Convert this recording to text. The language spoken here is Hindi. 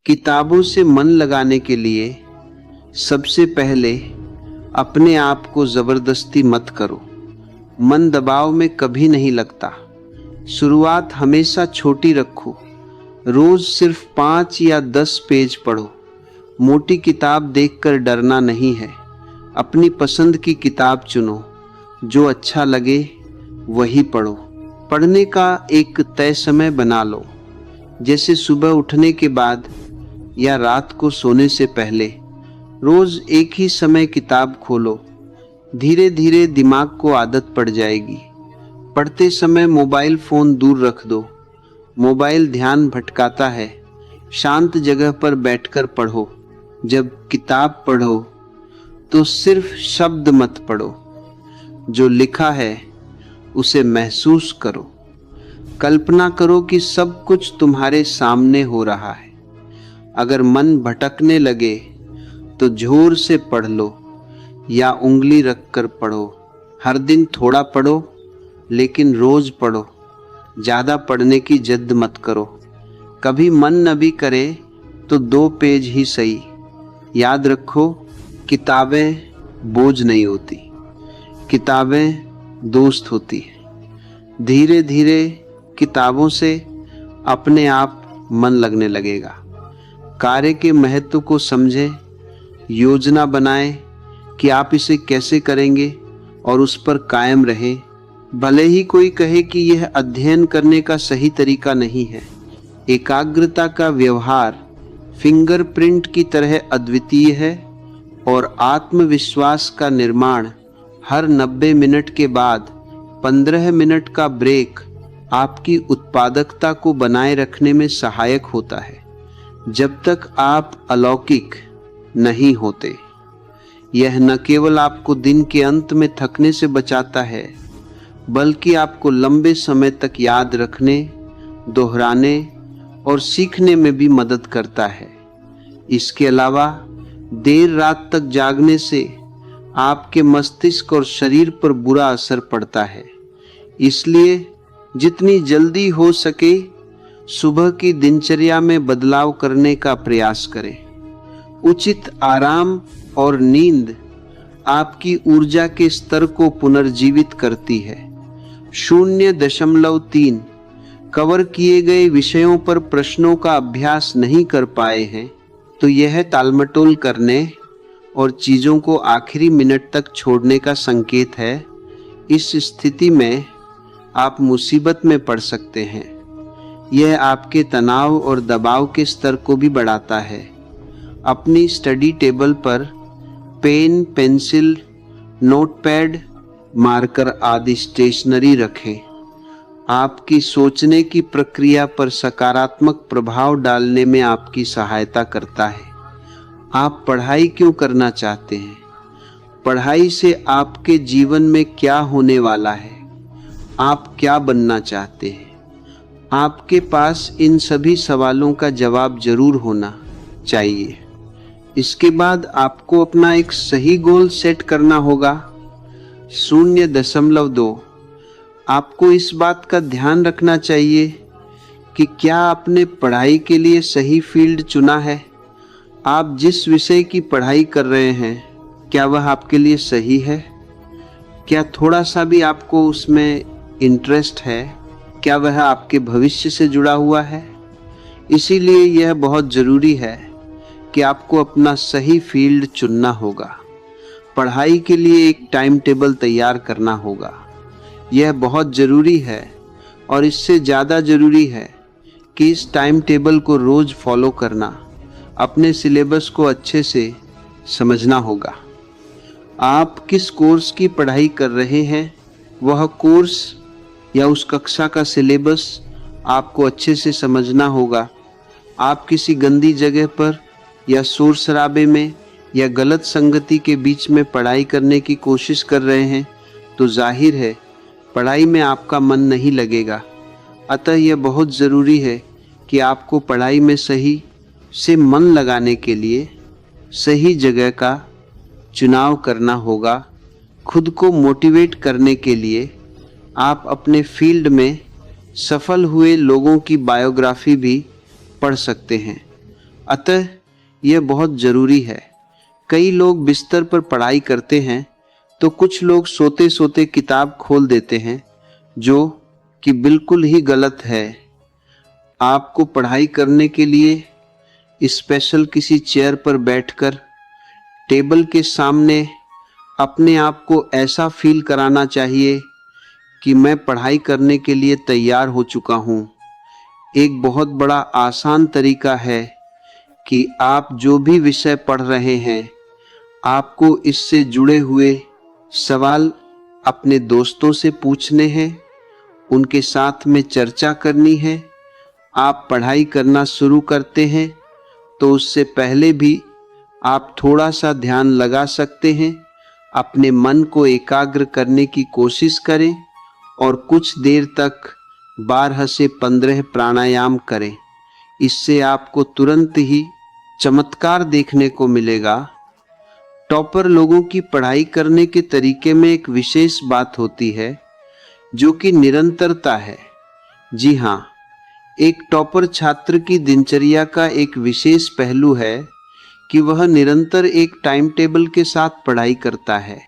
किताबों से मन लगाने के लिए सबसे पहले अपने आप को जबरदस्ती मत करो। मन दबाव में कभी नहीं लगता। शुरुआत हमेशा छोटी रखो। रोज सिर्फ 5 या 10 पेज पढ़ो। मोटी किताब देखकर डरना नहीं है। अपनी पसंद की किताब चुनो। जो अच्छा लगे वही पढ़ो। पढ़ने का एक तय समय बना लो, जैसे सुबह उठने के बाद या रात को सोने से पहले। रोज एक ही समय किताब खोलो। धीरे धीरे दिमाग को आदत पड़ जाएगी। पढ़ते समय मोबाइल फोन दूर रख दो। मोबाइल ध्यान भटकाता है। शांत जगह पर बैठकर पढ़ो। जब किताब पढ़ो तो सिर्फ शब्द मत पढ़ो, जो लिखा है उसे महसूस करो। कल्पना करो कि सब कुछ तुम्हारे सामने हो रहा है। अगर मन भटकने लगे तो जोर से पढ़ लो या उंगली रखकर पढ़ो। हर दिन थोड़ा पढ़ो, लेकिन रोज पढ़ो। ज़्यादा पढ़ने की जिद मत करो। कभी मन न भी करे तो 2 पेज ही सही। याद रखो, किताबें बोझ नहीं होती, किताबें दोस्त होती हैं। धीरे धीरे किताबों से अपने आप मन लगने लगेगा। कार्य के महत्व को समझें, योजना बनाएं कि आप इसे कैसे करेंगे और उस पर कायम रहें। भले ही कोई कहे कि यह अध्ययन करने का सही तरीका नहीं है। एकाग्रता का व्यवहार फिंगरप्रिंट की तरह अद्वितीय है और आत्मविश्वास का निर्माण हर 90 मिनट के बाद 15 मिनट का ब्रेक आपकी उत्पादकता को बनाए रखने में सहायक होता है, जब तक आप अलौकिक नहीं होते। यह न केवल आपको दिन के अंत में थकने से बचाता है, बल्कि आपको लंबे समय तक याद रखने, दोहराने और सीखने में भी मदद करता है। इसके अलावा देर रात तक जागने से आपके मस्तिष्क और शरीर पर बुरा असर पड़ता है। इसलिए जितनी जल्दी हो सके सुबह की दिनचर्या में बदलाव करने का प्रयास करें। उचित आराम और नींद आपकी ऊर्जा के स्तर को पुनर्जीवित करती है। 0.3 कवर किए गए विषयों पर प्रश्नों का अभ्यास नहीं कर पाए हैं तो यह टालमटोल करने और चीज़ों को आखिरी मिनट तक छोड़ने का संकेत है। इस स्थिति में आप मुसीबत में पड़ सकते हैं। यह आपके तनाव और दबाव के स्तर को भी बढ़ाता है। अपनी स्टडी टेबल पर पेन, पेंसिल, नोटपैड, मार्कर आदि स्टेशनरी रखें। आपकी सोचने की प्रक्रिया पर सकारात्मक प्रभाव डालने में आपकी सहायता करता है। आप पढ़ाई क्यों करना चाहते हैं? पढ़ाई से आपके जीवन में क्या होने वाला है? आप क्या बनना चाहते हैं? आपके पास इन सभी सवालों का जवाब जरूर होना चाहिए। इसके बाद आपको अपना एक सही गोल सेट करना होगा। 0.2 आपको इस बात का ध्यान रखना चाहिए कि क्या आपने पढ़ाई के लिए सही फील्ड चुना है। आप जिस विषय की पढ़ाई कर रहे हैं, क्या वह आपके लिए सही है? क्या थोड़ा सा भी आपको उसमें इंटरेस्ट है? क्या वह आपके भविष्य से जुड़ा हुआ है? इसीलिए यह बहुत ज़रूरी है कि आपको अपना सही फील्ड चुनना होगा। पढ़ाई के लिए एक टाइम टेबल तैयार करना होगा। यह बहुत ज़रूरी है और इससे ज़्यादा ज़रूरी है कि इस टाइम टेबल को रोज़ फॉलो करना। अपने सिलेबस को अच्छे से समझना होगा। आप किस कोर्स की पढ़ाई कर रहे हैं, वह कोर्स या उस कक्षा का सिलेबस आपको अच्छे से समझना होगा। आप किसी गंदी जगह पर या शोर शराबे में या गलत संगति के बीच में पढ़ाई करने की कोशिश कर रहे हैं तो जाहिर है पढ़ाई में आपका मन नहीं लगेगा। अतः यह बहुत ज़रूरी है कि आपको पढ़ाई में सही से मन लगाने के लिए सही जगह का चुनाव करना होगा। खुद को मोटिवेट करने के लिए आप अपने फील्ड में सफल हुए लोगों की बायोग्राफी भी पढ़ सकते हैं। अतः यह बहुत जरूरी है। कई लोग बिस्तर पर पढ़ाई करते हैं तो कुछ लोग सोते सोते किताब खोल देते हैं, जो कि बिल्कुल ही गलत है। आपको पढ़ाई करने के लिए स्पेशल किसी चेयर पर बैठकर टेबल के सामने अपने आप को ऐसा फील कराना चाहिए कि मैं पढ़ाई करने के लिए तैयार हो चुका हूँ। एक बहुत बड़ा आसान तरीका है कि आप जो भी विषय पढ़ रहे हैं, आपको इससे जुड़े हुए सवाल अपने दोस्तों से पूछने हैं, उनके साथ में चर्चा करनी है। आप पढ़ाई करना शुरू करते हैं तो उससे पहले भी आप थोड़ा सा ध्यान लगा सकते हैं। अपने मन को एकाग्र करने की कोशिश करें और कुछ देर तक 12 से 15 प्राणायाम करें। इससे आपको तुरंत ही चमत्कार देखने को मिलेगा। टॉपर लोगों की पढ़ाई करने के तरीके में एक विशेष बात होती है, जो कि निरंतरता है। जी हाँ, एक टॉपर छात्र की दिनचर्या का एक विशेष पहलू है कि वह निरंतर एक टाइम टेबल के साथ पढ़ाई करता है।